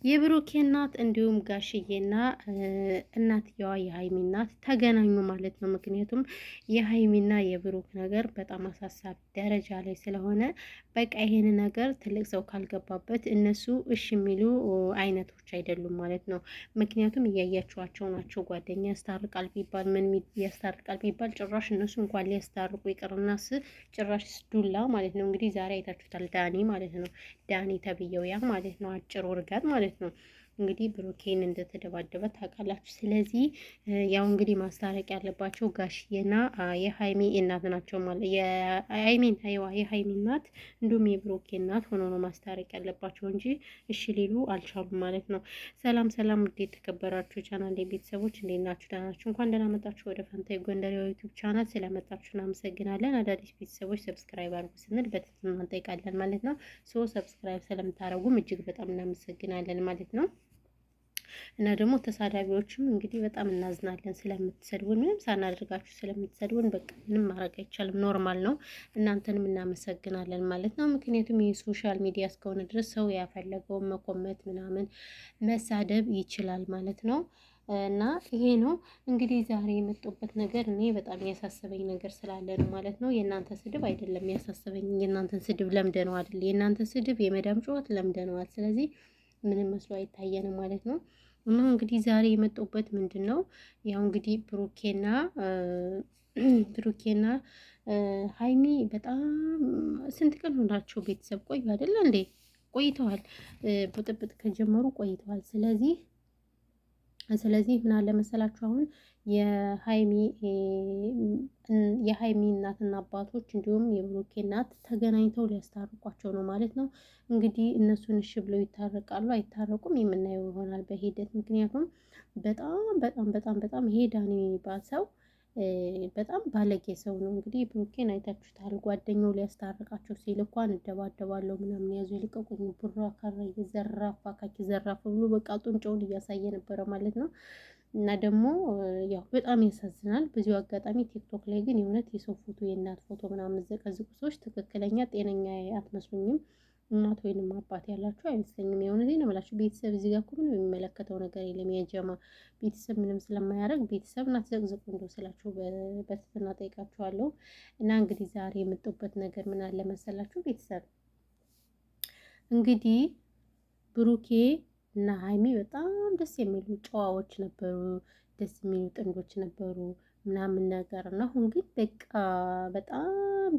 የብሩኬ እናት እንዲሁም ጋሽዬና እናትየዋ የሀይሚ እናት ተገናኙ ማለት ነው። ምክንያቱም የሀይሚና የብሩክ ነገር በጣም አሳሳቢ ደረጃ ላይ ስለሆነ በቃ ይሄን ነገር ትልቅ ሰው ካልገባበት እነሱ እሺ የሚሉ አይነቶች አይደሉም ማለት ነው። ምክንያቱም እያያቸዋቸው ናቸው። ጓደኛ ያስታርቃል ቢባል ምን ያስታርቃል ቢባል ጭራሽ እነሱ እንኳን ሊያስታርቁ ይቅርናስ ጭራሽ ዱላ ማለት ነው። እንግዲህ ዛሬ አይታችሁታል ዳኒ ማለት ነው። ዳኒ ተብዬው ያ ማለት ነው አጭር ወርጋት ማለት ነው። እንግዲህ ብሩኬን እንደተደባደበ ታውቃላችሁ። ስለዚህ ያው እንግዲህ ማስታረቅ ያለባቸው ጋሽዬና የሀይሚ እናት ናቸው ማለት የሀይሚን አይዋ የሀይሚ እናት እንዲሁም የብሩኬ እናት ሆኖ ነው ማስታረቅ ያለባቸው እንጂ እሺ ሊሉ አልቻሉም ማለት ነው። ሰላም ሰላም፣ ውድ የተከበራችሁ ቻናል ቤተሰቦች እንዴት ናችሁ? ደህና ናችሁ? እንኳን ደህና መጣችሁ ወደ ፈንታ ጎንደር ዩቲዩብ ቻናል። ስለመጣችሁ እናመሰግናለን። አዳዲስ ቤተሰቦች ሰብስክራይብ አድርጉ ስንል በትህትና እንጠይቃለን ማለት ነው። ሰብስክራይብ ስለምታደርጉም እጅግ በጣም እናመሰግናለን ማለት ነው። እና ደግሞ ተሳዳቢዎችም እንግዲህ በጣም እናዝናለን ስለምትሰድቡን፣ ምንም ሳናደርጋችሁ ስለምትሰድቡን። በቃ ምንም ማድረግ አይቻልም፣ ኖርማል ነው። እናንተንም እናመሰግናለን ማለት ነው። ምክንያቱም ይህ ሶሻል ሚዲያ እስከሆነ ድረስ ሰው ያፈለገውን መኮመት ምናምን መሳደብ ይችላል ማለት ነው። እና ይሄ ነው እንግዲህ ዛሬ የመጡበት ነገር። እኔ በጣም ያሳሰበኝ ነገር ስላለ ነው ማለት ነው። የእናንተ ስድብ አይደለም ያሳሰበኝ፣ የእናንተን ስድብ ለምደነው አይደል? የእናንተ ስድብ የመዳም ጩኸት ለምደነዋል። ስለዚህ ምንም መስሎ አይታየንም ማለት ነው። እና እንግዲህ ዛሬ የመጡበት ምንድን ነው? ያው እንግዲህ ብሩኬና ሀይሚ በጣም ስንት ቀን ሆናቸው ቤተሰብ ቆዩ አይደለ እንዴ? ቆይተዋል። ብጥብጥ ከጀመሩ ቆይተዋል። ስለዚህ ምን አለ መሰላችሁ አሁን የሀይሚ እናትና አባቶች እንዲሁም የብሩኬ እናት ተገናኝተው ሊያስታርቋቸው ነው ማለት ነው። እንግዲህ እነሱን እሺ ብለው ይታረቃሉ አይታረቁም የምናየው ይሆናል በሂደት። ምክንያቱም በጣም በጣም በጣም በጣም ይሄ ዳኒ የሚባል ሰው በጣም ባለጌ ሰው ነው። እንግዲህ ብሩኬን አይታችሁታል። ጓደኛው ሊያስታርቃቸው ሲል እንኳን እደባደባለሁ ምናምን ያዙ ይልቀቁኝ ብሩ አካራ እየዘራፍ አካኪ ዘራፍ ብሎ በቃ ጡንጫውን እያሳየ ነበረ ማለት ነው። እና ደግሞ ያው በጣም ያሳዝናል። በዚሁ አጋጣሚ ቲክቶክ ላይ ግን የእውነት የሰው ፎቶ የእናት ፎቶ ምናምን ዘቀዝቁ ሰዎች ትክክለኛ ጤነኛ አትመስሉኝም። እናት ወይንም አባት ያላችሁ አይመስለኝም። የእውነቴን ነው የምላችሁ። ቤተሰብ እዚህ ጋር እኮ ምንም የሚመለከተው ነገር የለም። የጀማ ቤተሰብ ምንም ስለማያደርግ ቤተሰብ እናት ዘቅዝቁ እንደው ስላችሁ በትህትና ጠይቃችኋለሁ። እና እንግዲህ ዛሬ የመጡበት ነገር ምን አለ መሰላችሁ ቤተሰብ እንግዲህ ብሩኬ እና ሀይሚ በጣም ደስ የሚሉ ጨዋዎች ነበሩ። ደስ የሚሉ ጥንዶች ነበሩ ምናምን ነገር እና አሁን ግን በቃ በጣም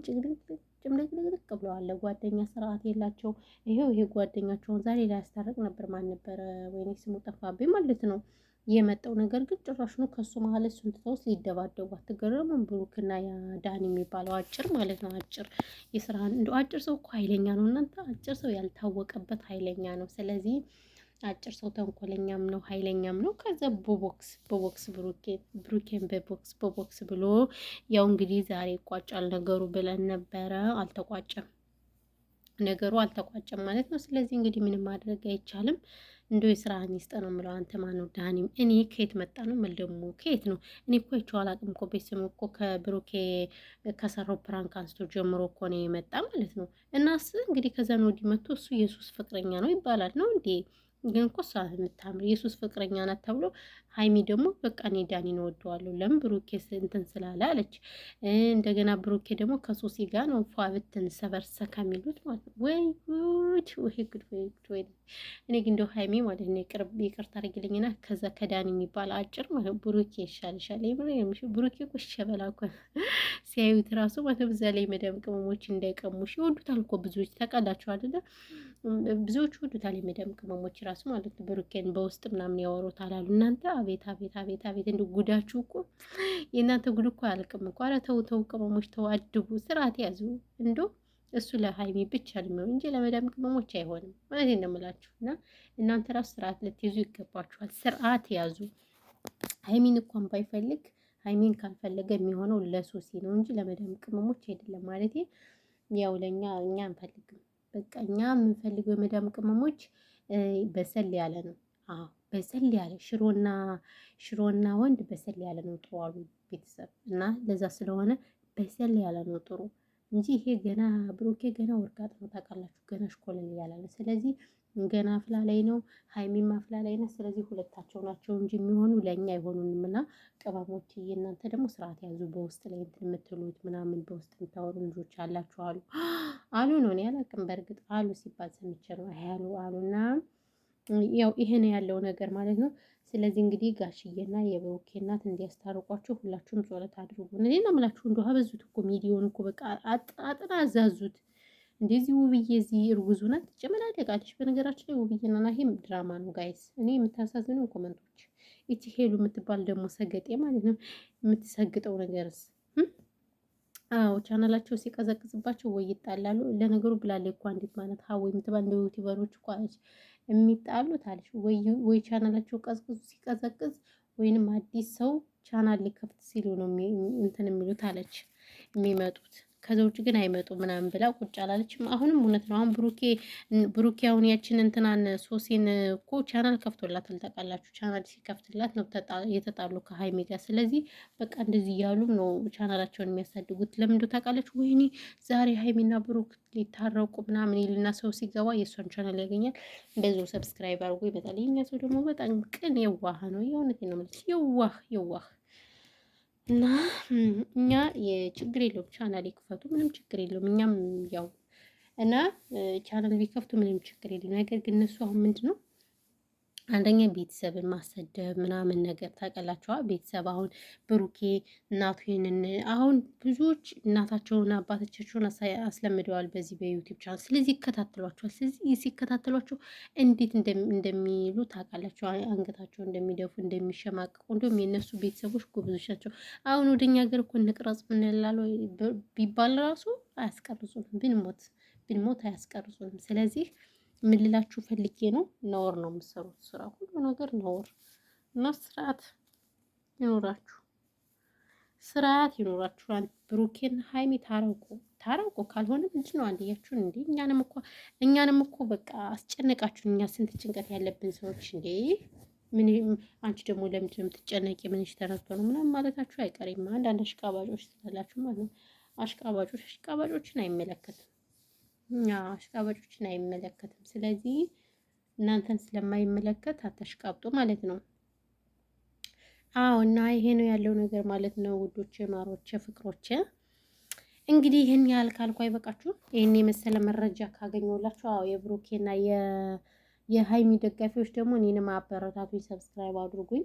ጭምልቅልቅ ብለዋል። ጓደኛ ስርዓት የላቸው። ይሄ ጓደኛቸውን ዛሬ ላይ ያስታርቅ ነበር። ማን ነበረ? ወይኔ ስሙ ጠፋብኝ ማለት ነው። የመጣው ነገር ግን ጭራሽ ነው ከሱ መሀል እሱን ትተውስ ሊደባደቡ አትገረሙም? ብሩክና ያ ዳኒ የሚባለው አጭር ማለት ነው። አጭር የስራን እንደ አጭር ሰው እኮ ኃይለኛ ነው እናንተ። አጭር ሰው ያልታወቀበት ኃይለኛ ነው። ስለዚህ አጭር ሰው ተንኮለኛም ነው ኃይለኛም ነው። ከዛ በቦክስ ብሩኬን በቦክስ ብሎ ያው እንግዲህ ዛሬ ይቋጫል ነገሩ ብለን ነበረ። ነገሩ አልተቋጨም ማለት ነው። ስለዚህ እንግዲህ ምንም ማድረግ አይቻልም። እንደው የስራህን ይስጥ ነው የምለው። አንተ ማነው ዳኒም? እኔ ከየት መጣ ነው የምል ደግሞ ከየት ነው? እኔ እኮ አይቼው አላውቅም እኮ ቤተሰብ እኮ ከብሩኬ ከሰራው ፕራንክ አንስቶ ጀምሮ እኮ ነው የመጣ ማለት ነው። እናስ እንግዲህ ከዛን ወዲህ መጥቶ እሱ የሱስ ፍቅረኛ ነው ይባላል ነው እንዴ? ግን እኮ እሷ የምታምር የሱስ ፍቅረኛ ናት ተብሎ ሀይሚ ደግሞ በቃ እኔ ዳኒን እወደዋለሁ ለምን ብሩኬ እንትን ስላለ አለች። እንደገና ብሩኬ ደግሞ ከሶሲ ጋር ነው ፏ ብትን ሰበርሰ ከሚሉት ማለት ነው። ወይ ጉድ ወይ ጉድ ወይ ጉድ ወይ። እኔ ግን እንደው ሀይሚ ማለት ነው ይቅርታ አድርጊልኝና ከዛ ከዳኒ የሚባል አጭር ማለት ብሩኬ ይሻልሻል። ብሩኬ እኮ ሸበላ እኮ ሲያዩት ራሱ ማለት በዛ ላይ መዳም ቅመሞች እንዳይቀሙሽ ይወዱታል እኮ ብዙዎች ታውቃላችሁ አይደለ? ብዙዎቹ ይወዱታል የመዳም ቅመሞች ራሱ ማለት ነው። ብሩኬን በውስጥ ምናምን ያወሩታል አሉ። እናንተ አቤት አቤት አቤት አቤት እንደ ጉዳችሁ እኮ የእናንተ ጉድ እኮ አያልቅም እኮ። ኧረ ተው ተው ቅመሞች ተው፣ አድቡ፣ ስርዓት ያዙ። እንዶ እሱ ለሀይሚ ብቻ ነው እንጂ ለመዳም ቅመሞች አይሆንም። እውነቴን ነው የምላችሁ። እና እናንተ ራሱ ስርዓት ልትይዙ ይገባችኋል። ስርዓት ያዙ። ሀይሚን እንኳን ባይፈልግ ሀይሚን ካልፈለገ የሚሆነው ለሶሲ ነው እንጂ ለመዳም ቅመሞች አይደለም ማለት ያው እኛ አንፈልግም። በቃ እኛ የምንፈልገው የመዳም ቅመሞች በሰል ያለ ነው። አዎ በሰል ያለ ሽሮና ወንድ በሰል ያለ ነው ጥሩ አሉ ቤተሰብ። እና ለዛ ስለሆነ በሰል ያለ ነው ጥሩ እንጂ ይሄ ገና ብሩኬ ገና ወርጋጥ ነው ታውቃላችሁ። ገና ሽኮለል ያለ ነው። ስለዚህ ገና አፍላ ላይ ነው፣ ሀይሚም አፍላ ላይ ነው። ስለዚህ ሁለታቸው ናቸው እንጂ የሚሆኑ ለእኛ አይሆኑንም። እና ቅመሞችዬ እናንተ ደግሞ ስርዓት ያዙ። በውስጥ ላይ እንትን የምትሉት ምናምን በውስጥ የምታወሩ ልጆች አላችሁ አሉ አሉ ነው። እኔ አላውቅም፣ በእርግጥ አሉ ሲባል ሰምቼ ነው ያሉ አሉና ያው ይሄ ነው ያለው ነገር ማለት ነው። ስለዚህ እንግዲህ ጋሽዬና የብሩኬ እናት እንዲያስታርቋቸው ሁላችሁም ጸሎት አድርጉ። እኔ ነው የምላችሁ። እንደው አበዙት እኮ ሚዲዮን እኮ በቃ አጥራ አዛዙት። እንደዚህ ውብዬ እዚህ እርጉዙ ናት ትጨመላለቃለች። በነገራችን ላይ ውብዬና ናሂም ድራማ ነው ጋይስ። እኔ የምታሳዝኑ ኮመንቶች። ይቺ ሄሉ የምትባል ደግሞ ሰገጤ ማለት ነው የምትሰግጠው ነገርስ። አዎ ቻናላቸው ሲቀዘቅዝባቸው ወይ ይጣላሉ። ለነገሩ ብላለች እኮ አንዲት ማለት ሀው የምትባል እንደ ዩቲዩበሮች እኮ አለች የሚጣሉት አለች ወይ ቻናላቸው ቀዝቅዙ ሲቀዘቅዝ ወይንም አዲስ ሰው ቻናል ሊከፍት ሲሉ ነው እንትን የሚሉት አለች የሚመጡት። ከዛ ውጭ ግን አይመጡም ምናምን ብላ ቁጭ አላለችም። አሁንም እውነት ነው። አሁን ብሩኬ አሁን ያችን እንትናን ሶሲን እኮ ቻናል ከፍቶላታል ታውቃላችሁ። ቻናል ሲከፍትላት ነው የተጣሉ ከሀይሜ ጋር። ስለዚህ በቃ እንደዚህ እያሉ ነው ቻናላቸውን የሚያሳድጉት። ለምንድነው ታውቃላችሁ? ወይኔ ዛሬ ሀይሜና ብሩክ ሊታረቁ ምናምን ይልና ሰው ሲገባ የእሷን ቻናል ያገኛል። እንደዚሁ ሰብስክራይብ አድርጎ ይመጣል። የኛ ሰው ደግሞ በጣም ቅን የዋህ ነው። የእውነቴን ነው የምልሽ የዋህ እና እኛ የችግር የለውም ቻናል ይክፈቱ፣ ምንም ችግር የለውም። እኛም ያው እና ቻናል ቢከፍቱ ምንም ችግር የለም። ነገር ግን እነሱ አሁን ምንድን ነው አንደኛ ቤተሰብን ማሰደብ ምናምን ነገር ታውቃላችኋ። ቤተሰብ አሁን ብሩኬ እናቱን አሁን ብዙዎች እናታቸውን አባቶቻቸውን አስለምደዋል በዚህ በዩቲዩብ ቻናል። ስለዚህ ይከታተሏቸዋል። ስለዚህ ሲከታተሏቸው እንዴት እንደሚሉ ታውቃላችሁ። አንገታቸው እንደሚደፉ እንደሚሸማቀቁ፣ እንዲሁም የእነሱ ቤተሰቦች ጎበዞች ናቸው። አሁን ወደኛ ሀገር እኮ እንቅረጽ ምንላለው ቢባል ራሱ አያስቀርጹንም። ብንሞት አያስቀርጹንም። ስለዚህ ምን ልላችሁ ፈልጌ ነው፣ ነውር ነው የምትሰሩት ስራ ሁሉ ነገር ነውር እና ስርዓት ይኖራችኋል። ብሩኬን ሀይሚ ታረቁ ካልሆነ ምንድን ነው አንድያችሁን እንዴ? እኛንም እኮ በቃ አስጨነቃችሁን። እኛ ስንት ጭንቀት ያለብን ሰዎች እንዴ። ምን አንቺ ደግሞ ለምንድን ነው የምትጨነቂ? ምንሽ ተነስቶ ነው ምናምን ማለታችሁ አይቀርም። አንዳንድ አሽቃባጮች ስላላችሁ ማለት ነው። አሽቃባጮችን አይመለከትም። አሽቃባጮችን አይመለከትም። ስለዚህ እናንተን ስለማይመለከት አታሽቃብጡ ማለት ነው። አዎ እና ይሄ ነው ያለው ነገር ማለት ነው። ውዶቼ፣ ማሮቼ፣ ፍቅሮቼ እንግዲህ ይህን ያህል ካልኩ አይበቃችሁም? ይህን የመሰለ መረጃ ካገኘሁላችሁ፣ አዎ የብሩኬና የሀይሚ ደጋፊዎች ደግሞ እኔንም አበረታቱኝ፣ ሰብስክራይብ አድርጉኝ።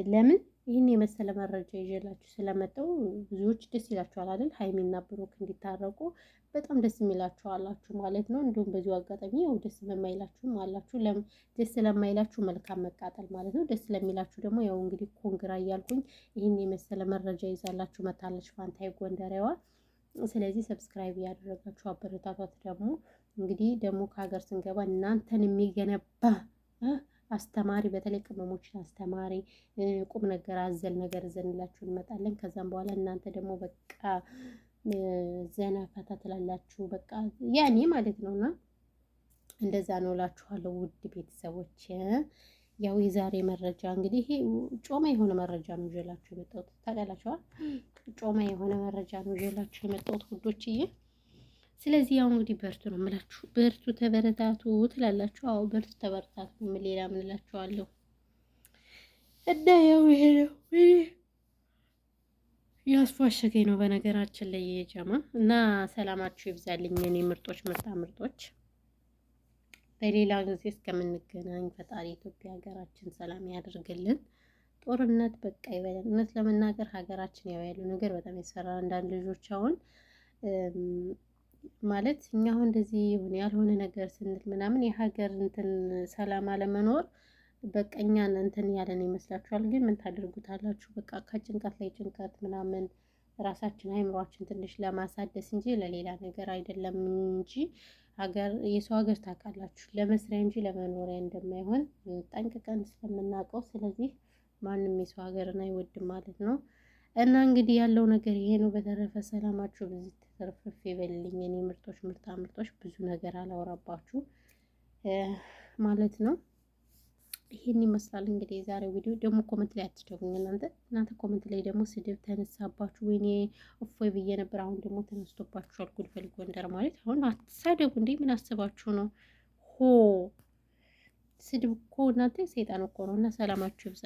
ለምን ይህን የመሰለ መረጃ ይዤላችሁ ስለመጣሁ ብዙዎች ደስ ይላችኋል አይደል? ሀይሚና ብሩክ እንዲታረቁ በጣም ደስ የሚላችሁ አላችሁ ማለት ነው። እንዲሁም በዚሁ አጋጣሚ ያው ደስ ለማይላችሁም አላችሁ። ደስ ለማይላችሁ መልካም መቃጠል ማለት ነው። ደስ ለሚላችሁ ደግሞ ያው እንግዲህ ኮንግራ እያልኩኝ ይህን የመሰለ መረጃ ይዛላችሁ መታለች ፋንታይ ጎንደሬዋ። ስለዚህ ሰብስክራይብ ያደረጋችሁ አበረታቷት። ደግሞ እንግዲህ ደግሞ ከሀገር ስንገባ እናንተን የሚገነባ አስተማሪ በተለይ ቅመሞችን አስተማሪ ቁም ነገር አዘል ነገር ዘንላችሁ እንመጣለን። ከዛም በኋላ እናንተ ደግሞ በቃ ዘና ፈታ ትላላችሁ። በቃ ያኔ ማለት ነውና እንደዛ ነው እላችኋለሁ ውድ ቤተሰቦች። ያው የዛሬ መረጃ እንግዲህ ይሄ ጮማ የሆነ መረጃ ነው ይዤላችሁ የመጣሁት። ታውቃላችሁ ጮማ የሆነ መረጃ ነው ይዤላችሁ የመጣሁት ውዶችዬ። ስለዚህ ያው እንግዲህ በርቱ ነው የምላችሁ። በርቱ ተበረታቱ ትላላችሁ። አዎ በርቱ ተበረታቱ። ምን ሌላ ምን እላችኋለሁ። እና ያው ይሄ ነው ያስፏሸገኝ ነው በነገራችን ላይ የጀማ እና ሰላማችሁ ይብዛልኝ የኔ ምርጦች፣ ምርጦች። በሌላ ጊዜ እስከምንገናኝ ፈጣሪ ኢትዮጵያ ሀገራችን ሰላም ያደርግልን። ጦርነት በቃ ይበለን። እውነት ለመናገር ሀገራችን ያው ያለው ነገር በጣም ያስፈራል። አንዳንድ ልጆች አሁን ማለት እኛ አሁን እንደዚህ ያልሆነ ነገር ስንል ምናምን የሀገር እንትን ሰላም አለመኖር በቃ እኛን እንትን ያለን ይመስላችኋል። ግን ምን ታደርጉታላችሁ? በቃ ከጭንቀት ላይ ጭንቀት ምናምን ራሳችን አይምሯችን ትንሽ ለማሳደስ እንጂ ለሌላ ነገር አይደለም እንጂ የሰው ሀገር ታውቃላችሁ ለመስሪያ እንጂ ለመኖሪያ እንደማይሆን ጠንቅቀን ስለምናውቀው፣ ስለዚህ ማንም የሰው ሀገርን አይወድም ማለት ነው። እና እንግዲህ ያለው ነገር ይሄ ነው። በተረፈ ሰላማችሁ ብዙ ተርፍርፍ ይበልልኝ የኔ ምርጦች፣ ምርጦች። ብዙ ነገር አላወራባችሁ ማለት ነው። ይሄን ይመስላል እንግዲህ የዛሬው ቪዲዮ። ደግሞ ኮመንት ላይ አትደውኝ እናንተ ኮመንት ላይ ደግሞ ስድብ ተነሳባችሁ። ወይኔ እፎይ ብዬ ነበር፣ አሁን ደግሞ ተነስቶባችኋል። ጉድፈል ጎንደር ማለት አሁን አትሳደቡ እንዴ! ምን አስባችሁ ነው? ሆ ስድብ እኮ እናንተ ሰይጣን እኮ ነው። እና ሰላማችሁ ይብዛ።